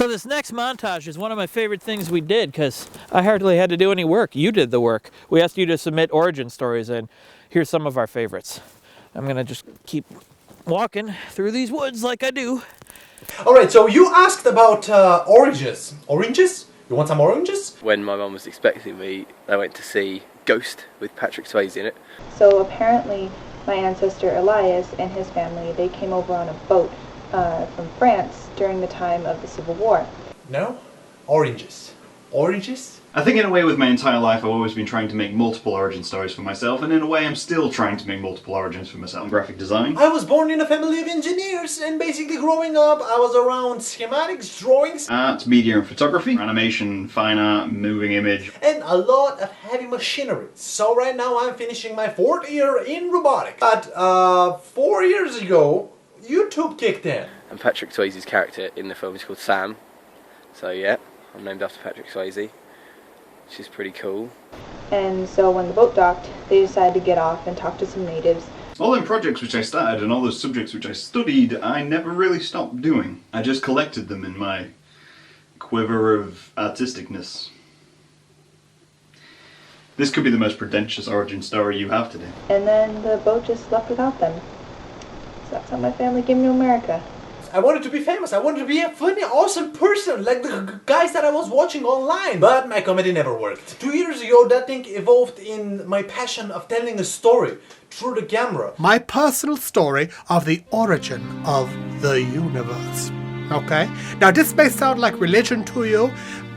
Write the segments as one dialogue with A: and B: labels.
A: So this next montage is one of my favorite things we did because I hardly had to do any work. You did the work. We asked you to submit origin stories, and here's some of our favorites. I'm gonna just keep walking through these woods like I do.
B: All right, so you asked about oranges. Oranges? You want some oranges?
C: When my mum was expecting me, I went to see Ghost with Patrick Swayze in it.
D: So apparently my ancestor Elias and his family, they came over on a boat from France during the time of the Civil War.
B: No? Oranges. Oranges?
E: I think in a way with my entire life I've always been trying to make multiple origin stories for myself, and in a way I'm still trying to make multiple origins for myself. Graphic design.
B: I was born in a family of engineers, and basically growing up I was around schematics, drawings,
E: Art, media and photography, animation, fine art, moving image.
B: and a lot of heavy machinery. So right now I'm finishing my 4th year in robotics. But 4 years ago, YouTube kicked in.
C: And Patrick Swayze's character in the film is called Sam. So yeah, I'm named after Patrick Swayze, which is pretty cool.
D: And so when the boat docked, they decided to get off and talk to some natives.
E: All them projects which I started and all those subjects which I studied, I never really stopped doing. I just collected them in my quiver of artisticness. This could be the most pretentious origin story you have today.
D: And then the boat just left without them. So that's how my family came to America.
B: I wanted to be famous. I wanted to be a funny, awesome person like the guys that I was watching online. But my comedy never worked. 2 years ago, that thing evolved in my passion of telling a story through the camera.
F: My personal story of the origin of the universe. Okay? Now, this may sound like religion to you.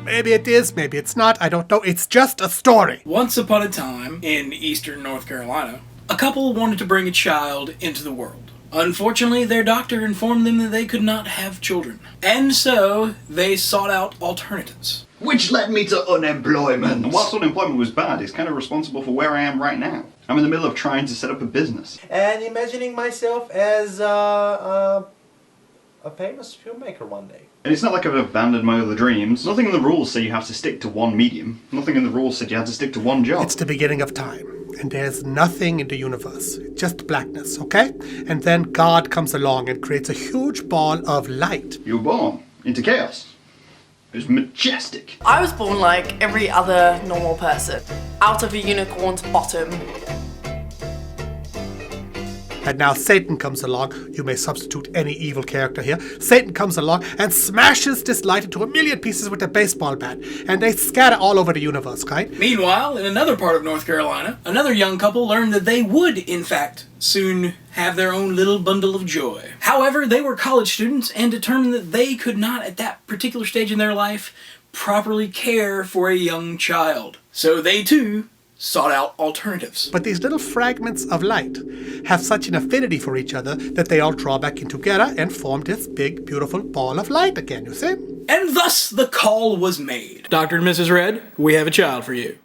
F: Maybe it is, maybe it's not. I don't know. It's just a story.
G: Once upon a time, in eastern North Carolina, a couple wanted to bring a child into the world. Unfortunately, their doctor informed them that they could not have children. And so, they sought out alternatives.
E: Which led me to unemployment. And whilst unemployment was bad, it's kind of responsible for where I am right now. I'm in the middle of trying to set up a business.
B: And imagining myself as a famous filmmaker one day.
E: And it's not like I've abandoned my other dreams. Nothing in the rules say you have to stick to one medium. Nothing in the rules said you had to stick to one job.
F: It's the beginning of time, and there's nothing in the universe, just blackness, okay? And then God comes along and creates a huge ball of light.
E: You were born into chaos. It was majestic.
H: I was born like every other normal person, out of a unicorn's bottom.
F: And now Satan comes along. You may substitute any evil character here. Satan comes along and smashes this light into a million pieces with a baseball bat. And they scatter all over the universe, right?
G: Meanwhile, in another part of North Carolina, another young couple learned that they would, in fact, soon have their own little bundle of joy. However, they were college students and determined that they could not, at that particular stage in their life, properly care for a young child. So they, too, sought out alternatives.
F: But these little fragments of light have such an affinity for each other that they all draw back in together and form this big, beautiful ball of light again, you see?
G: And thus the call was made. Dr. and Mrs. Red, we have a child for you.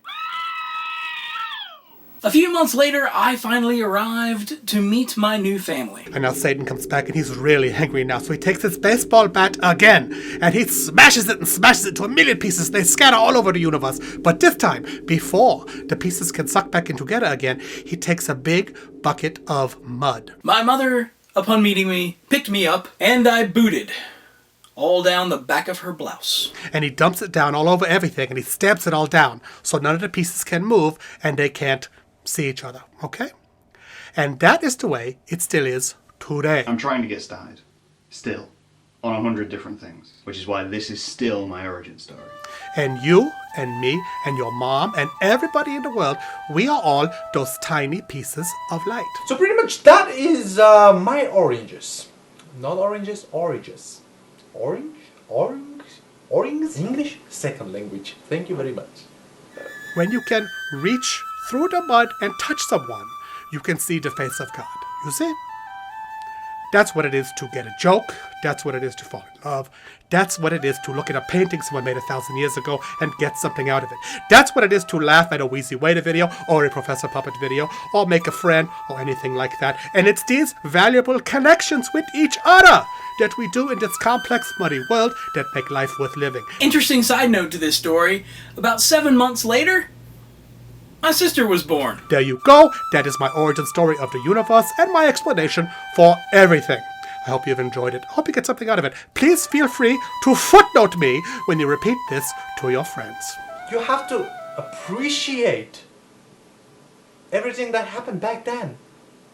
G: A few months later, I finally arrived to meet my new family.
F: And now Satan comes back and he's really angry now. So he takes his baseball bat again and he smashes it to a million pieces. They scatter all over the universe. But this time, before the pieces can suck back in together again, he takes a big bucket of mud.
G: My mother, upon meeting me, picked me up and I booted all down the back of her blouse.
F: And he dumps it down all over everything and he stamps it all down so none of the pieces can move and they can't see each other, okay? And that is the way it still is today.
E: I'm trying to get started. Still. On 100 different things. Which is why this is still my origin story.
F: And you and me and your mom and everybody in the world, we are all those tiny pieces of light.
B: So pretty much that is my oranges. Not oranges, oranges. Orange? Orange? English? Second language. Thank you very much.
F: When you can reach through the mud and touch someone, you can see the face of God. You see? That's what it is to get a joke. That's what it is to fall in love. That's what it is to look at a painting someone made 1,000 years ago and get something out of it. That's what it is to laugh at a WheezyWaiter video or a Professor Puppet video or make a friend or anything like that. And it's these valuable connections with each other that we do in this complex, muddy world that make life worth living.
G: Interesting side note to this story, about 7 months later, my sister was born.
F: There you go. That is my origin story of the universe and my explanation for everything. I hope you've enjoyed it. I hope you get something out of it. Please feel free to footnote me when you repeat this to your friends.
B: You have to appreciate everything that happened back then.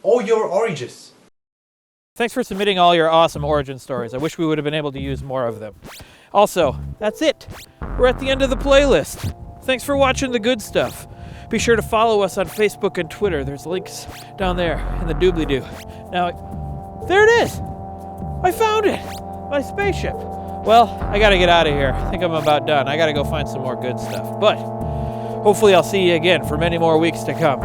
B: All your origins.
A: Thanks for submitting all your awesome origin stories. I wish we would have been able to use more of them. Also, that's it. We're at the end of the playlist. Thanks for watching the good stuff. Be sure to follow us on Facebook and Twitter. There's links down there in the doobly-doo. Now, there it is. I found it. My spaceship. Well, I gotta get out of here. I think I'm about done. I gotta go find some more good stuff. But hopefully I'll see you again for many more weeks to come.